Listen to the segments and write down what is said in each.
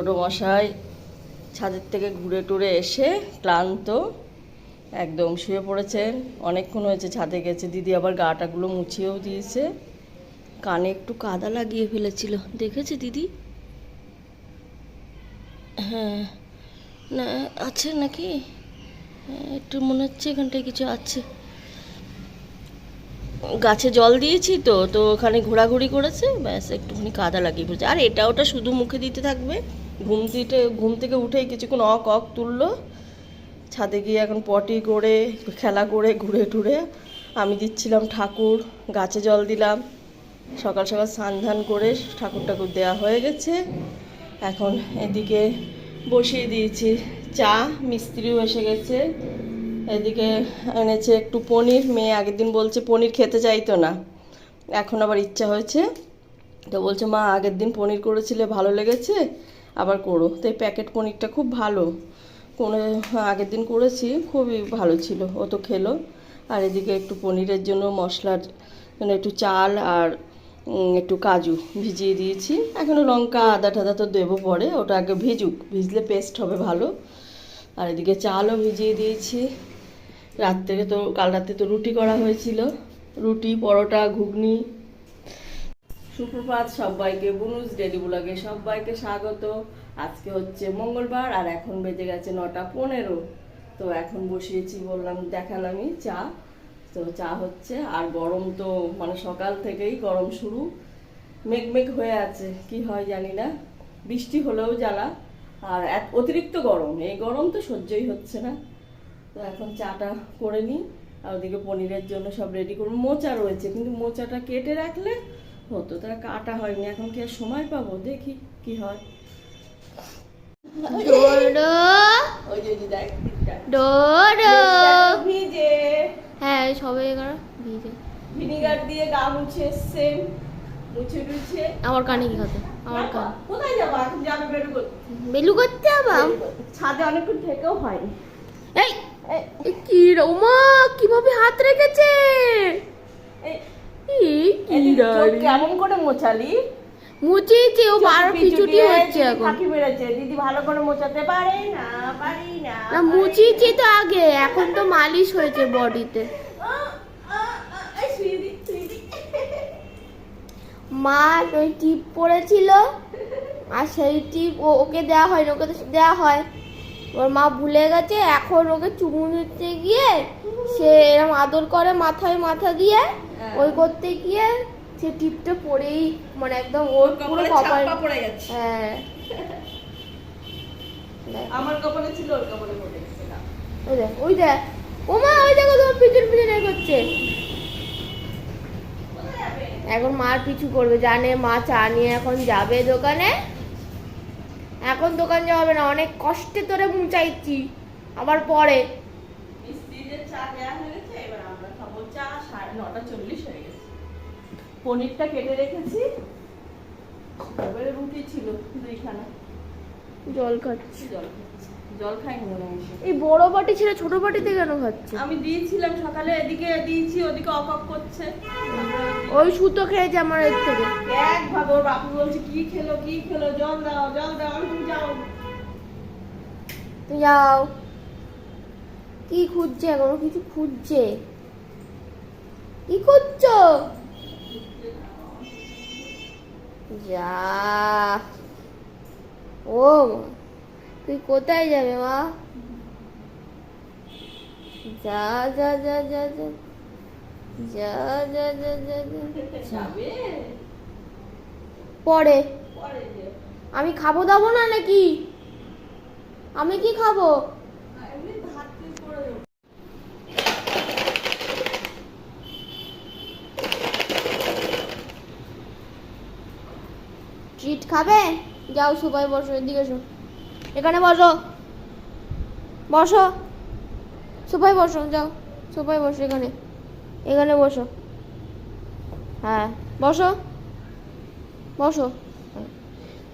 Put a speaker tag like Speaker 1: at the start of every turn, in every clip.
Speaker 1: ডোডো মশাই ছাদের থেকে ঘুরে টুরে এসে ক্লান্ত একদম শুয়ে পড়েছেন। অনেকক্ষণ হয়েছে ছাদে গেছে। দিদি আবার গাটাগুলো মুছিয়েও দিয়েছে। কানে একটু কাদা লাগিয়ে ফেলেছিল, দেখেছে দিদি? হ্যাঁ, না আছে নাকি? একটু মনে হচ্ছে এখানটায় কিছু আছে। গাছে জল দিয়েছি তো তো ওখানে ঘোরাঘুরি করেছে, ব্যাস একটুখানি কাদা লাগিয়ে ফেলেছে। আর এটা ওটা শুধু মুখে দিতে থাকবে। ঘুম থেকে উঠেই কিছুক্ষণ অক অক তুললো, ছাদে গিয়ে এখন পটি করে খেলা করে ঘুরে টুরে আমি দিচ্ছিলাম ঠাকুর, গাছে জল দিলাম। সকাল সকাল স্নান ধান করে ঠাকুর ঠাকুর দেওয়া হয়ে গেছে। এখন এদিকে বসিয়ে দিয়েছি চা, মিস্ত্রিও এসে গেছে। এদিকে এনেছে একটু পনির। মেয়ে আগের দিন বলছে পনির খেতে চাইতো না, এখন আবার ইচ্ছা হয়েছে। তো বলছে মা আগের দিন পনির করেছিলে ভালো লেগেছে, আবার করো। তো এই প্যাকেট পনিরটা খুব ভালো, কোনো আগের দিন করেছি খুবই ভালো ছিল, ও তো খেলো। আর এদিকে একটু পনিরের জন্য মশলার জন্য একটু চাল আর একটু কাজু ভিজিয়ে দিয়েছি। এখনও লঙ্কা আদা টাদা তো দেবো পরে, ওটা আগে ভিজুক, ভিজলে পেস্ট হবে ভালো। আর এদিকে চালও ভিজিয়ে দিয়েছি। কাল রাতে তো রুটি করা হয়েছিল, রুটি পরোটা ঘুগনি। সুপ্রভাত সবাইকে, বুনুস ডেলি ব্লগে সবাইকে স্বাগত। আজকে হচ্ছে মঙ্গলবার আর এখন বেজে গেছে 9:15। তো এখন বসিয়েছি, বললাম দেখালামই চা। তো চা হচ্ছে, আর গরম তো মানে সকাল থেকেই গরম শুরু। মেঘ হয়ে আছে, কি হয় জানি না, বৃষ্টি হলেও জ্বালা। আর অতিরিক্ত গরম, এই গরম তো সহ্যই হচ্ছে না। তো এখন চাটা করে নিই। আর ওদিকে পনিরের জন্য সব রেডি করবো। মোচা রয়েছে, কিন্তু মোচাটা কেটে রাখলে হতো, তারা কাটা হয়নি। এখন কি আর সময় পাবো, দেখি কি হয়। ভিজে,
Speaker 2: হ্যাঁ সবাই ভিজে
Speaker 1: ভিনিগার দিয়ে গা মুছে এসছে, মুছে টুছে।
Speaker 2: আমার কানে কি কথা? আমার কান
Speaker 1: কোথায় যাবো? এখন যাবে
Speaker 2: বেলু করতে যাবো।
Speaker 1: ছাদে অনেকক্ষণ থেকেও হয়নি।
Speaker 2: এই কি রোমা কিভাবে হাত রেখেছে?
Speaker 1: কেমন করে মোছালি?
Speaker 2: মুচিয়েছে, ও বার পিছুটি হচ্ছে এখন।
Speaker 1: ফাঁকি মেরেছে, দিদি ভালো করে মোছাতে পারে না, পারি না।
Speaker 2: না মুচিয়েছি তো আগে, এখন তো মালিশ হয়েছে বডিতে। মা ওই টিপ পড়েছিল, আর সেই টিপ ওকে দেওয়া হয় না, ওকে দেওয়া হয়। ওর মা ভুলে গেছে, এখন ওকে চুমু দিতে গিয়ে সে এরকম আদর করে মাথায় মাথা দিয়ে, ওই করতে গিয়ে সে টিপটা পড়েই মানে একদম ওর পুরো কপাল
Speaker 1: পড়ে গেছে।
Speaker 2: হ্যাঁ
Speaker 1: আমার কপালে ছিল, ওর কপালে পড়ে গেছে।
Speaker 2: ওই দেখ ও মা, ওই দেখো তোমার পিছন পিছনে করছে। এখন মার পিছু করবে, জানে মা চা নিয়ে এখন যাবে দোকানে। এখন দোকান যাবে না, অনেক কষ্টে তোরে মুচাইছি, আবার পরে
Speaker 1: চা দেওয়া হয়ে গেছে। এবার আমরা খাবো চা। 9:40 হয়ে গেছে। পনিরটা কেটে রেখেছি, এবারে রুটি ছিল 2খানা।
Speaker 2: জল খাচ্ছি।
Speaker 1: জল খাইনি মনে হয়।
Speaker 2: এই বড় বাটি ছেড়ে ছোট বাটিতে কেন খাচ্ছে?
Speaker 1: আমি দিয়েছিলাম সকালে, এদিকে দিয়েছি, ওদিকে অক করছে।
Speaker 2: ওই সুতো খেয়েছে আমার এর থেকে।
Speaker 1: একভাবে ওর বাপু বলছে কি খেলো, জল দাও, তুমি যাও।
Speaker 2: তুই যাও। কি খুঁজছে এখন? কিছু খুঁজছে। কি খুঁজছো? যা ও তুই কোথায় যাবে মা? যা যা যা যা যা যা যা যা যা
Speaker 1: যাবে
Speaker 2: পরে। আমি খাবো দাবো না নাকি? আমি কি খাবো? ট্রিট খাবে? যাও সবাই বসো, এদিকে এসো, এখানে বসো, বসো সবাই বসো, যাও সবাই বসো, এখানে বসো। হ্যাঁ বসো বসো,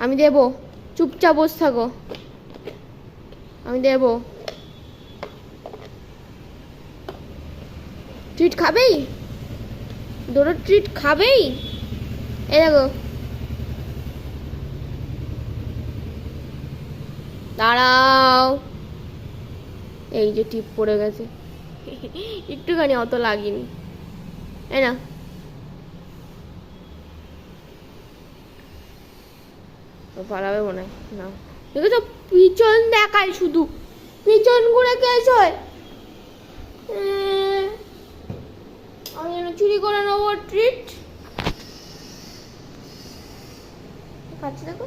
Speaker 2: আমি দেবো, চুপচাপ বসে থাকো, আমি দেবো। ট্রিট খাবেই? দুটো ট্রিট খাবেই? এই দেখো দাঁড়াও, এই যে টিপ পড়ে গেছে, একটুখানি, অত লাগেনি, তাই না? পালাবে মনে হয় না, দেখেছো পিছন দেখায়, শুধু পিছন ঘুরে কেস হয়। আমি যেন চুরি করে নেবো ট্রিট। খাচ্ছে দেখো,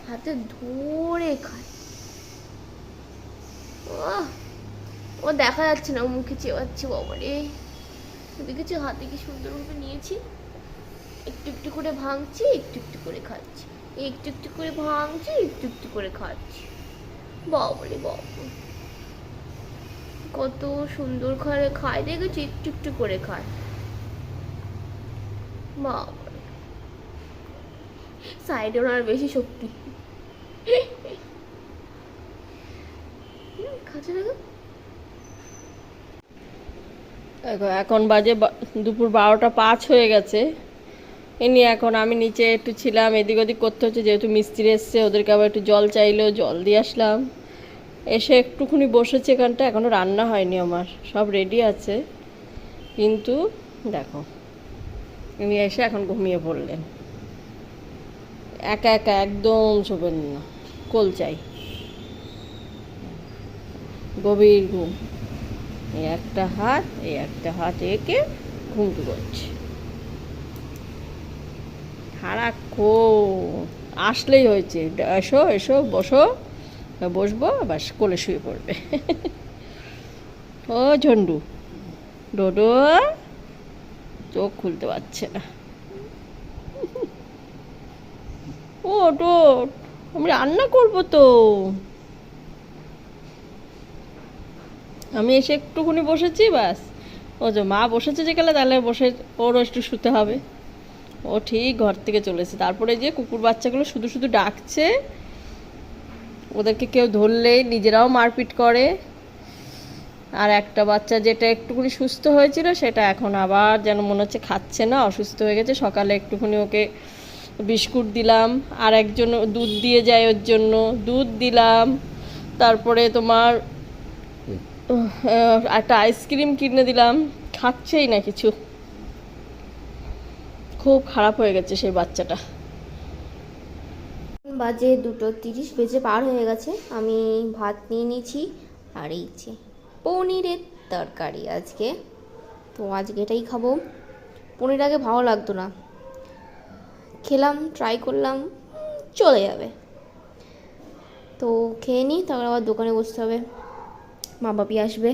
Speaker 2: হাতে ধরে খায়। ও দেখা যাচ্ছে না, মুখে চেবাচ্ছে, বাবারে দেখেছি হাতে কি সুন্দরভাবে নিয়েছি, একটু একটু করে ভাঙছি, একটু একটু করে খাচ্ছি, একটু একটু করে ভাঙছি, একটু একটু করে খাচ্ছি। বাবারে বাবা, কত সুন্দর করে খায়, দেখেছি একটু একটু করে খায়। বাবারে, সাইডে ওনার বেশি শক্তি। খাচ্ছে দেখো।
Speaker 1: দেখো এখন বাজে দুপুর 12টা 5 হয়ে গেছে। এ নিয়ে এখন আমি নিচে একটু ছিলাম, এদিক ওদিক করতে হচ্ছে, যেহেতু মিস্ত্রি এসছে, ওদেরকে আবার একটু জল চাইলো, জল দিয়ে আসলাম। এসে একটুখানি বসেছি এখানটা, এখনও রান্না হয়নি আমার, সব রেডি আছে। কিন্তু দেখো উনি এসে এখন ঘুমিয়ে পড়লেন, একা একা একদম শোবেন না, কোল চাই, গভীর ঘুম। এই একটা হাত এঁকে ঘুমটু করছে সারাক্ষণ। আসলেই হয়েছে, এসো এসো বসো, বসবো, বাস কোলে শুয়ে পড়বে। ও ঝন্ডু, ডোডো চোখ খুলতে পারছে না। ও ডোড, আমি রান্না করবো তো। আমি এসে একটুখানি বসেছি, ব্যাস ও যে মা বসেছে যেকালে, তাহলে বসে ওরও একটু শুতে হবে। ও ঠিক ঘর থেকে চলেছে। তারপরে যে কুকুর বাচ্চাগুলো শুধু শুধু ডাকছে, ওদেরকে কেউ ধরলেই নিজেরাও মারপিট করে। আর একটা বাচ্চা যেটা একটুখানি সুস্থ হয়েছিল, সেটা এখন আবার যেন মনে হচ্ছে খাচ্ছে না, অসুস্থ হয়ে গেছে। সকালে একটুখানি ওকে বিস্কুট দিলাম, আর একজন দুধ দিয়ে যায়, ওর জন্য দুধ দিলাম। তারপরে তোমার একটা আইসক্রিম কিনে দিলাম, খাচ্ছেই না কিছু। খুব খারাপ হয়ে গেছে সেই বাচ্চাটা।
Speaker 2: বাজে 2:30 বেজে পার হয়ে গেছে। আমি ভাত নিয়ে নিয়েছি, আর এই যে পনিরের তরকারি আজকে। তো আজকে এটাই খাবো। পনির আগে ভালো লাগতো না, খেলাম, ট্রাই করলাম, চলে যাবে। তো খেয়ে নিই, তারপর আবার দোকানে বসতে হবে। মা বাপি আসবে,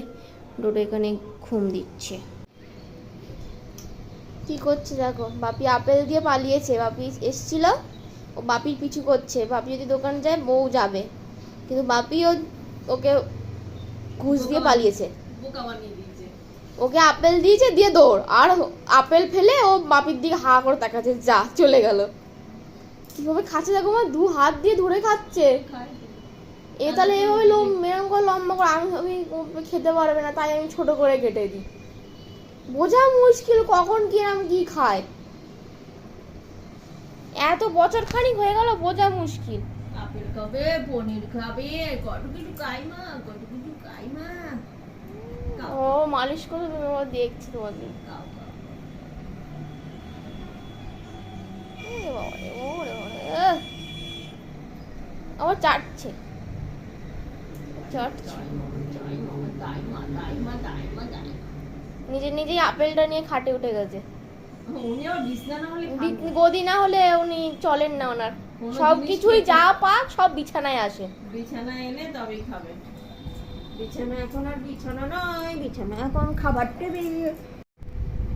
Speaker 2: ডোডো এখানে ঘুম দিচ্ছে। কি করছে দেখো, বাপি আপেল দিয়ে পালিয়েছে। বাপি এসছিল, ও বাপির পিছু করছে। বাপি যদি দোকানে যায়, বউ যাবে, কিন্তু বাপিও ওকে ঘুষ দিয়ে পালিয়েছে। ওকে আপেল দিয়েছে, দিয়ে দৌড়, আর আপেল ফেলে ও বাপির দিকে হা করে তাকাচ্ছে, যা চলে গেল। কিভাবে খাচ্ছে দেখো, আমার 2 হাত দিয়ে ধরে খাচ্ছে। এ তাহলে এভাবে এরকম করে লম্বা করে আমি খেতে পারবে না, তাই আমি ছোট করে কেটে দিই। বোঝা মুশকিল কখন কিরম কি খায়। এত বছর খানিক হয়ে গেল, বোঝা মুশকিল।
Speaker 1: আপেল খাবে, পনির খাবে, কত কিছু খাইমা, কত কিছু খাইমা।
Speaker 2: ও মালিশ করে তুমি, ও দেখছি তোমাদের। আমার চাটছে, নিজে নিজেই আপেলটা নিয়ে খাটে উঠে গেছে। গদি না হলে উনি চলেন না, ওনার সবকিছুই যা পাক সব বিছানায় আসে।
Speaker 1: বিছানায় এনে তবেই খাবে। বিছানা এখন আর বিছানা নয়, বিছানা এখন খাবার টেবিল।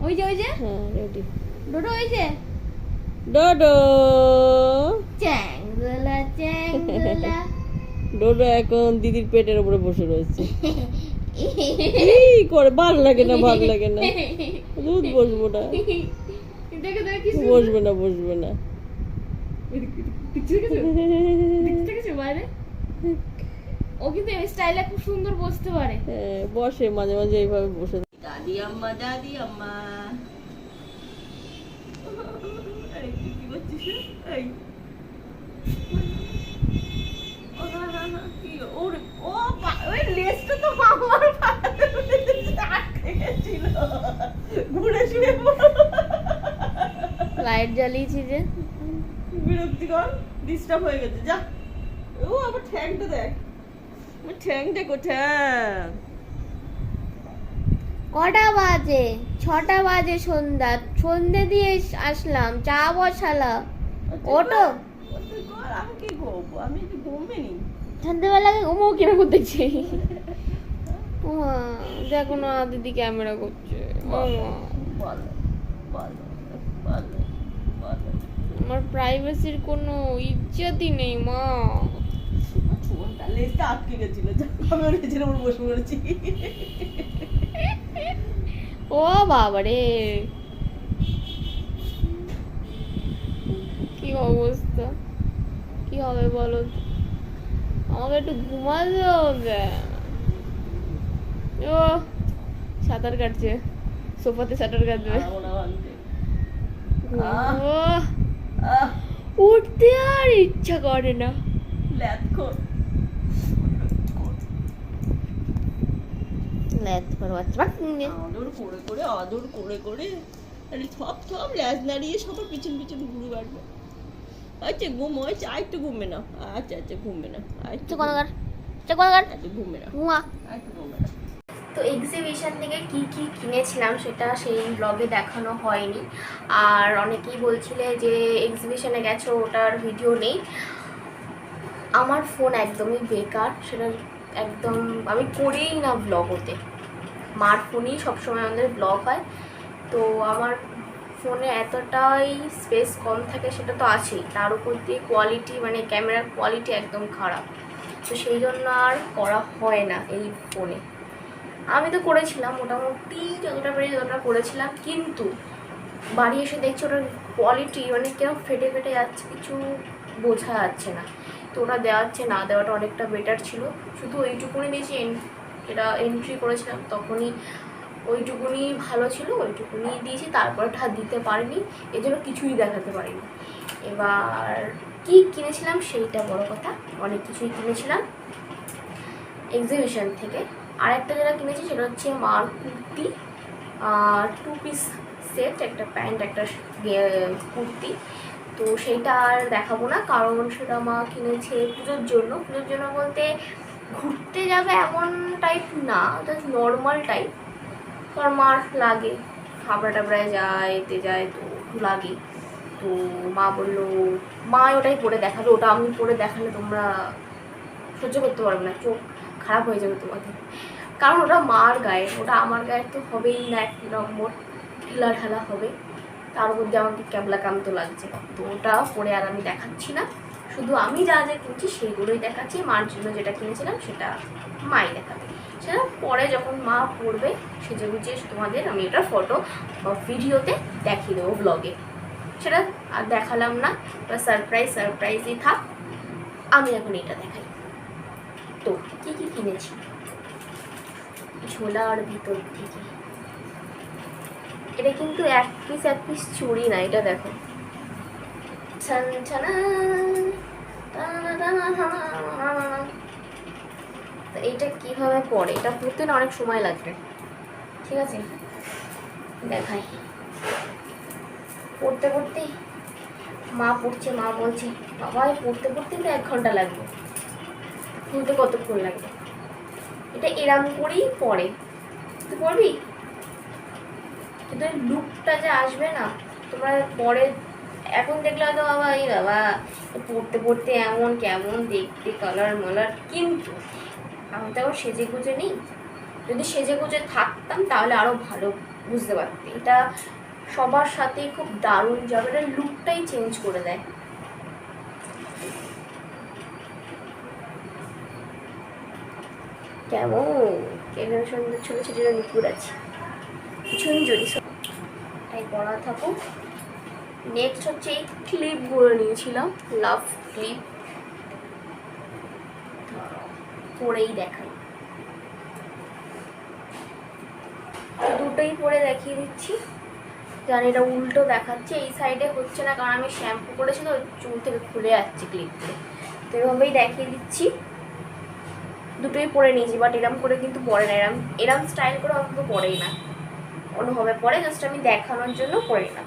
Speaker 2: ওই যে
Speaker 1: হ্যাঁ রেডি।
Speaker 2: ডোডো, ওই যে
Speaker 1: ডোডো,
Speaker 2: চ্যাংলা চ্যাংলা।
Speaker 1: ডোডো এখন দিদির পেটের উপরে বসে রয়েছে। কি করে, ভাল লাগে না, ভাল লাগে না, দুধ বসবো না, বসবে না, বসবে না।
Speaker 2: ও কিন্তু এই স্টাইলে খুব সুন্দর বসতে পারে।
Speaker 1: হ্যাঁ বসে, মাঝে মাঝে এইভাবে বসে। দাদি আম্মা, দাদি আম্মা। কি করছিস? কি ওর ও ওই লেজটা তো আমার পায়ে আটকে গেছিল, ঘুরে শুয়ে
Speaker 2: লাইট জ্বালিয়েছি যে
Speaker 1: বিরক্তিকর ডিস্টার্ব হয়ে গেছে। যা, ও আবার ঠ্যাংটা দেখ, আমার ঠ্যাংটা কোথায়?
Speaker 2: কটা বাজে? 6টা বাজে সন্ধ্যা। সন্ধে দিয়ে আসলাম, চা বসালাম। ওটো
Speaker 1: আমি কি ঘুমবো? আমি কি ঘুমিনি?
Speaker 2: সন্ধ্যেবেলাকে ঘুমো কিরকম দেখছি। দেখো না দিদি ক্যামেরা করছে।
Speaker 1: বলো বলো বলো বলো বলো।
Speaker 2: আমার প্রাইভেসির কোনো ইজ্জতই নেই মা।
Speaker 1: চোনটা লেজটা আটকে গেছিল, আমি ওর লেজের উপর বসে পড়েছি।
Speaker 2: ও বাবারে, কি অবস্থা, কি হবে বলো তো? আমাকে একটু ঘুমাতে হবে। ও সাঁতার কাটছে, সোফাতে সাঁতার কাটবে। ও উঠতে আর ইচ্ছা করে না।
Speaker 1: আদর করে করে থপ থপ ল্যাজ নাড়িয়ে সবার পিছন পিছন ঘুরে বেড়াবে। আচ্ছা ঘুম হয়েছে, আর একটু ঘুমবে না। আচ্ছা আচ্ছা ঘুমবে না, ঘুমবে না, ঘুমবে না।
Speaker 2: তো এক্সিবিশন থেকে কি কি কিনেছিলাম সেটা সেই ব্লগে দেখানো হয়নি। আর অনেকেই বলছিলে যে এক্সিবিশনে গেছো, ওটার ভিডিও নেই। আমার ফোন একদমই বেকার, সেটা একদম আমি করেই না ব্লগ ওতে। মার ফোনেই সবসময় আমাদের ব্লগ হয়, তো আমার ফোনে এতটাই স্পেস কম থাকে সেটা তো আছেই, তার উপর দিয়ে কোয়ালিটি মানে ক্যামেরার কোয়ালিটি একদম খারাপ, তো সেই জন্য আর করা হয় না এই ফোনে। আমি তো করেছিলাম মোটামুটি যতটা পেরে ততটা করেছিলাম, কিন্তু বাড়ি এসে দেখছি ওটার কোয়ালিটি মানে কেউ ফেটে ফেটে যাচ্ছে, কিছু বোঝা যাচ্ছে না। তো ওটা দেওয়াচ্ছে না দেওয়াটা অনেকটা বেটার ছিল। শুধু ওইটুকুনি দিয়েছি, যেটা এন্ট্রি করেছিলাম তখনই ওইটুকুনি ভালো ছিল, ওইটুকুনি দিয়েছি, তারপরটা দিতে পারিনি, এই জন্য কিছুই দেখাতে পারিনি। এবার কি কিনেছিলাম সেইটা বড় কথা, অনেক কিছুই কিনেছিলাম এক্সিবিশন থেকে। আর একটা যেটা কিনেছি সেটা হচ্ছে মার কুর্তি, 2 পিস সেট, একটা প্যান্ট একটা কুর্তি। তো সেইটা আর দেখাবো না, কারণ সেটা মা কিনেছে পুজোর জন্য। পুজোর জন্য বলতে ঘুরতে যাবে এমন টাইপ না, জাস্ট নর্মাল টাইপ। কারণ মার লাগে, হাবড়া টাবড়ায় যায়, এতে যায়, তো লাগে। তো মা বললো মা ওটাই পরে দেখাবে, ওটা আমি পরে দেখালে তোমরা সহ্য করতে পারবে না, চোখ খারাপ হয়ে যাবে তোমাদের। কারণ ওটা মার গায়ে, ওটা আমার গায়ে তো হবেই না, এক নম্বর ঢিলা ঢালা হবে, তার মধ্যে আমাকে ক্যাবলা কামতো লাগছে। তো ওটা পরে আর আমি দেখাচ্ছি না, শুধু আমি যা যা কিনছি সেইগুলোই দেখাচ্ছি। মার জন্য যেটা কিনেছিলাম সেটা মাই দেখাবে, সেটা পরে যখন মা পড়বে সেজে গুছিয়ে তোমাদের আমি এটা ফটো বা ভিডিওতে দেখিয়ে দেবো ব্লগে। সেটা আর দেখালাম না, সারপ্রাইজই থাক। আমি এখন এটা দেখাই। তো কী কী কিনেছি ঝোলার ভিতর থেকে, এটা কিন্তু এক পিস চুড়ি না, এটা দেখো। এইটা কিভাবে পড়ে, এটা পড়তে না অনেক সময় লাগবে, ঠিক আছে দেখাই। পড়তে পড়তেই মা পড়ছে, মা বলছে বাবা পড়তে পড়তে তো 1 ঘন্টা লাগবে, খুলতে কতক্ষণ লাগবে। এটা এরম করেই পড়ে, তুই পড়বি, কিন্তু লুকটা যে আসবে না তোমরা পরে এখন দেখলে হয়তো বাবা এই বাবা পড়তে পড়তে এমন কেমন দেখতে কালার মালার, কিন্তু আমি তো এখন সেজে গুজে নেই। যদি সেজে গুজে থাকতাম তাহলে আরও ভালো বুঝতে পারতে। এটা সবার সাথেই খুব দারুণ যাবে, এটা লুকটাই চেঞ্জ করে দেয়। কেমন এখানে সুন্দর ছোটো ছোটো নুপুর আছে, ঝুনঝুরি তাই পড়া থাকুক। নেক্সট হচ্ছে এই ক্লিপগুলো নিয়েছিলাম, লাভ ক্লিপ, পরেই দেখাই, দুটোই পরে দেখিয়ে দিচ্ছি। জানি এটা উল্টো দেখাচ্ছে, এই সাইডে হচ্ছে না কারণ আমি শ্যাম্পু করেছি তো চুল থেকে খুলে যাচ্ছে ক্লিপগুলো, তো এভাবেই দেখিয়ে দিচ্ছি। দুটোই পরে নিয়েছি, বাট এরম করে কিন্তু পরে না, এরম এরম স্টাইল করে অন্তত পরেই না, অন্যভাবে পরে, জাস্ট আমি দেখানোর জন্য পরে না।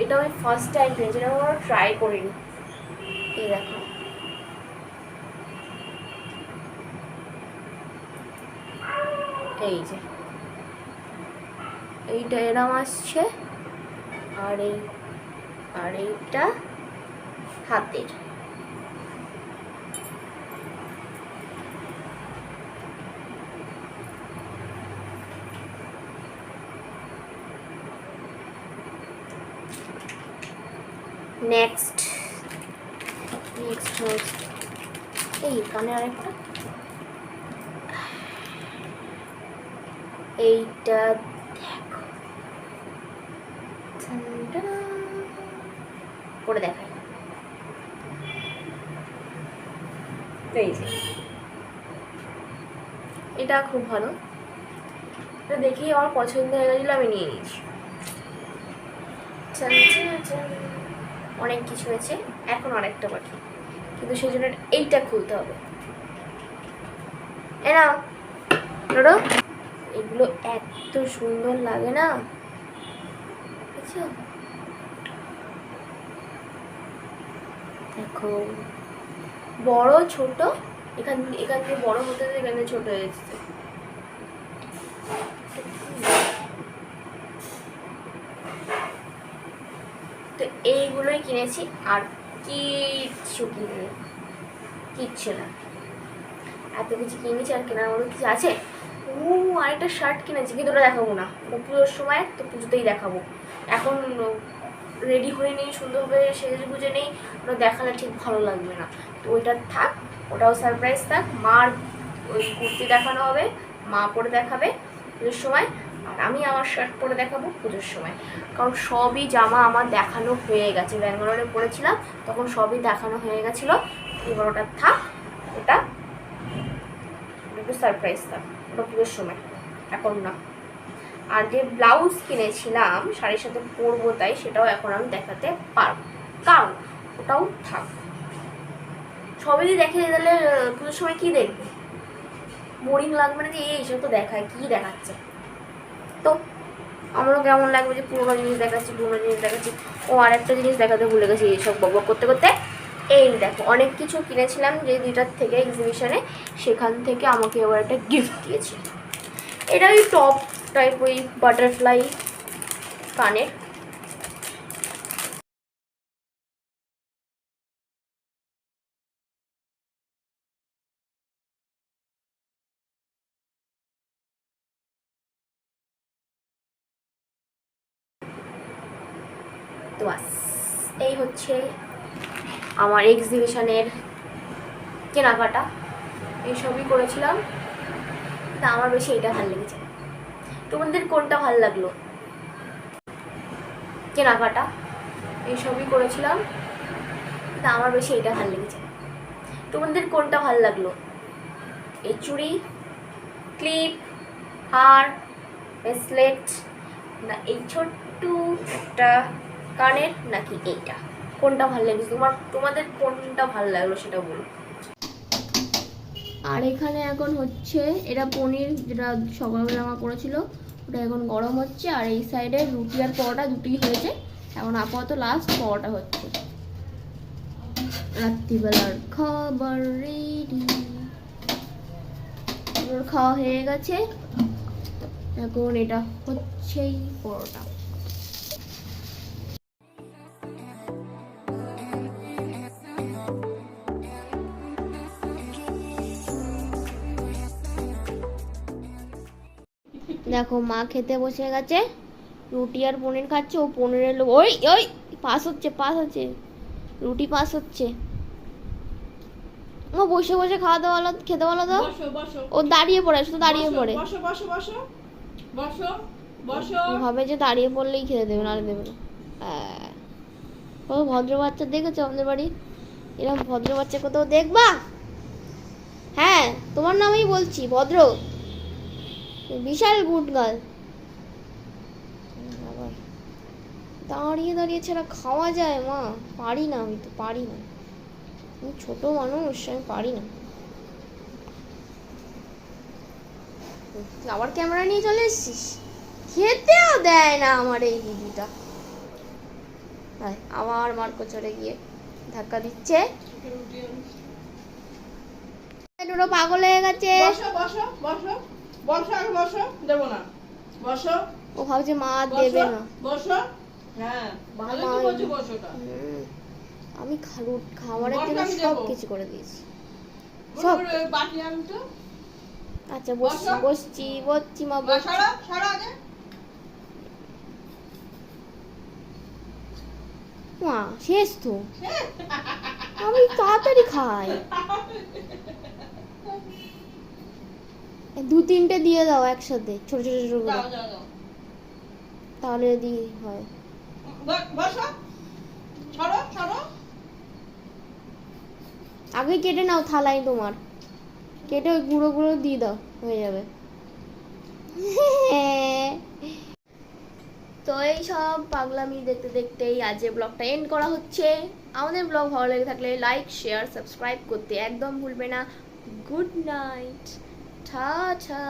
Speaker 2: এটা আমি ফার্স্ট টাইম পেয়েছি, এটা আমরা ট্রাই করিনি। এই দেখো, এই যে এইটা এরম আসছে, আর এইটা হাতের। নেক্সট এই কানে আরেকটা, এইটা দেখো করে দেখাই, এই যে এটা খুব ভালো, এটা দেখেই আমার পছন্দ হয়ে গেছিলো, আমি নিয়ে নিয়েছি। অনেক কিছু হয়েছে, এখন অনেকটা বাকি, কিন্তু সেই জন্য এইটা খুলতে হবে। এগুলো এত সুন্দর লাগে না, বুঝছো? দেখো বড় ছোট, এখান থেকে বড় হতে হতে এখানে ছোট হয়ে যাচ্ছে। তো এইগুলোই কিনেছি, আর কিচ্ছু না, এত কিছু কিনেছি, আর কেনার মতো কিছু আছে? আরেকটা শার্ট কিনেছি, কিন্তু ওটা দেখাবো না, ওটা পুজোর সময়, তো পুজোতেই দেখাবো। এখন রেডি হয়ে নেই, সুন্দরভাবে সেজে গুজে নেই, ওটা দেখালে ঠিক ভালো লাগবে না, তো ওইটা থাক, ওটাও সারপ্রাইজ থাক। মার ওই কুর্তি দেখানো হবে, মা পরে দেখাবে পুজোর সময়, আর আমি আমার শার্ট পরে দেখাবো পুজোর সময়, কারণ সবই জামা আমার দেখানো হয়ে গেছে, ব্যাঙ্গালোরে পরেছিলাম তখন সবই দেখানো হয়ে গেছিলো। এবার ওটা থাক, ওটা একটু সারপ্রাইজ থাক, ওটা পুজোর সময়, এখন না। আর যে ব্লাউজ কিনেছিলাম শাড়ির সাথে পরবো, তাই সেটাও এখন আমি দেখাতে পারবো, কারণ ওটাও থাক। সবই যদি দেখে তাহলে পুজোর সময় কী দেখবে, বোরিং লাগবে না যে এইসব তো দেখায়, কী দেখাচ্ছে, তো আমারও কেমন লাগবে যে পুরোনো জিনিস দেখাচ্ছি। ও আর একটা জিনিস দেখাতে ভুলে গেছি এইসব বকবক করতে করতে। এই দেখো, অনেক কিছু কিনেছিলাম যে দুইটার থেকে এক্সিবিশনে, সেখান থেকে আমাকে এবার একটা গিফট দিয়েছে। এটা ওই টপ টাইপ, ওই বাটারফ্লাই কানের। তো বাস, এই হচ্ছে আমার এক্সিবিশনের কেনাকাটা, এইসবই করেছিলাম। তা আমার বেশি এটা ভালো লেগেছে, তোমাদের কোনটা ভালো লাগলো? কেনাকাটা এইসবই করেছিলাম, তা আমার বেশি এটা ভালো লেগেছে, তোমাদের কোনটা ভালো লাগলো? এই চুড়ি, ক্লিপ, হার, ব্রেসলেট, না এই ছোট্ট একটা কানের, নাকি এইটা? কোনটা ভালো লেগেছে তোমাদের কোনটা ভালো লাগলো সেটা বলো। আর এখানে এখন হচ্ছে এটা পনির, যেটা সকালবেলা আমার করেছিল, ওটা এখন গরম হচ্ছে। আর এই সাইডে রুটি আর পরোটা দুটোই হয়েছে, এখন আপাতত লাস্ট পরোটা হচ্ছে। রাত্রিবেলার খাবার রেডি, খাওয়া হয়ে গেছে, এখন এটা হচ্ছেই পরোটা। দেখো মা খেতে বসে গেছে, রুটি আর পনির খাচ্ছে, ও পনিরের লোক। ওই ওই পাস হচ্ছে রুটি পাস হচ্ছে। ও বসে বসে খেতে বলো তো। ও দাঁড়িয়ে পড়ে, শুধু দাঁড়িয়ে পড়ে, ভাবে যে দাঁড়িয়ে পড়লেই খেতে দেবে, না দেবে না। ও ভদ্র বাচ্চা দেখেছো আমাদের বাড়ি? এরকম ভদ্র বাচ্চা কোথাও দেখবা? হ্যাঁ, তোমার নামেই বলছি, ভদ্র, বিশাল গুড গার্ল। আবার দাঁড়িয়ে দাঁড়িয়ে ছাড়া খাওয়া যায়? মা পারি না, আমি তো পারি না। আমি ছোট মানুষ, আমি পারি না। তুই আবার ক্যামেরা নিয়ে চলে এসেছিস, খেতেও দেয় না আমার এই দিদিটা। হ্যাঁ, আবার মার্কো চড়ে গিয়ে ধাক্কা দিচ্ছে। দুটো পাগল হয়ে গেছে।
Speaker 3: বসো বসো বসো বসো, আগে বসো, দেবো না, বসো
Speaker 2: ও ভাবছে মা আর দেবে না।
Speaker 3: বসো। হ্যাঁ, ভালো তো বলছো, বসোটা।
Speaker 2: আমি খাবারের
Speaker 3: বসো,
Speaker 2: জন্য
Speaker 3: আমি
Speaker 2: সব
Speaker 3: দেবো।
Speaker 2: কিছু করে দিয়েছি।
Speaker 3: সব বাটি আনতো।
Speaker 2: আচ্ছা বসছি
Speaker 3: বসো।
Speaker 2: বসছি বসছি মা, বসছি।
Speaker 3: সরো সরো আগে।
Speaker 2: মা শেষ তো, আমি তাড়াতাড়ি খাই। দু তিনটে দিয়ে দাও একসাথে, ছোট ছোট ছোট করে,
Speaker 3: যাও যাও যাও।
Speaker 2: তাহলে দি হয়।
Speaker 3: বসো, সরো সরো।
Speaker 2: আগে কেটে নাও থালায় তোমার, কেটে ওই গুঁড়ো গুঁড়ো দিয়ে দাও, হয়ে যাবে। তো এই সব পাগলামি দেখতে দেখতেই আজ ব্লগটা এন্ড করা হচ্ছে। আমাদের ব্লগ ভালো লেগে থাকলে লাইক শেয়ার সাবস্ক্রাইব করতে একদম ভুলবে না। গুড নাইট, টা টা।